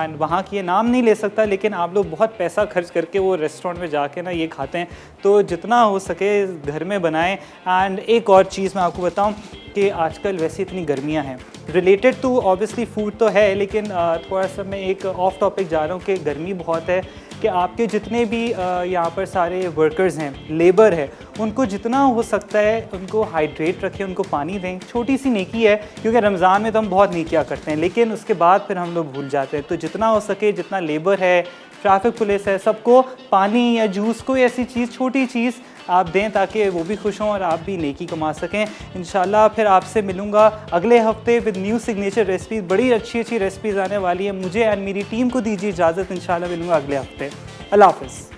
एंड वहाँ की ये नाम नहीं ले सकता, लेकिन आप लोग बहुत पैसा खर्च करके वो रेस्टोरेंट में जाके ना ये खाते हैं। तो जितना हो सके घर में बनाएं। एंड एक और चीज़ मैं आपको बताऊं कि आजकल वैसे इतनी गर्मियां हैं, रिलेटेड टू ऑब्वियसली फूड तो है, लेकिन थोड़ा सा मैं एक ऑफ टॉपिक जा रहा हूँ कि गर्मी बहुत है कि आपके जितने भी यहाँ पर सारे वर्कर्स हैं, लेबर है, उनको जितना हो सकता है उनको हाइड्रेट रखें, उनको पानी दें। छोटी सी नेकी है क्योंकि रमज़ान में तो हम बहुत नेकियां करते हैं लेकिन उसके बाद फिर हम लोग भूल जाते हैं। तो जितना हो सके, जितना लेबर है, ट्रैफिक पुलिस है, सबको पानी या जूस कोई ऐसी चीज़, छोटी चीज़ आप दें ताकि वो भी खुश हों और आप भी नेकी कमा सकें। इंशाल्लाह फिर आपसे मिलूँगा अगले हफ्ते विद न्यू सिग्नेचर रेसिपीज़। बड़ी अच्छी अच्छी रेसिपीज़ आने वाली है। मुझे एंड मेरी टीम को दीजिए इजाज़त, इंशाल्लाह मिलूँगा अगले हफ्ते। अल्लाह हाफ़िज़।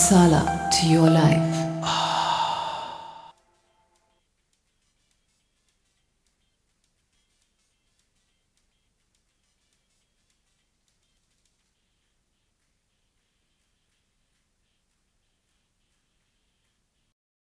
masala to your life.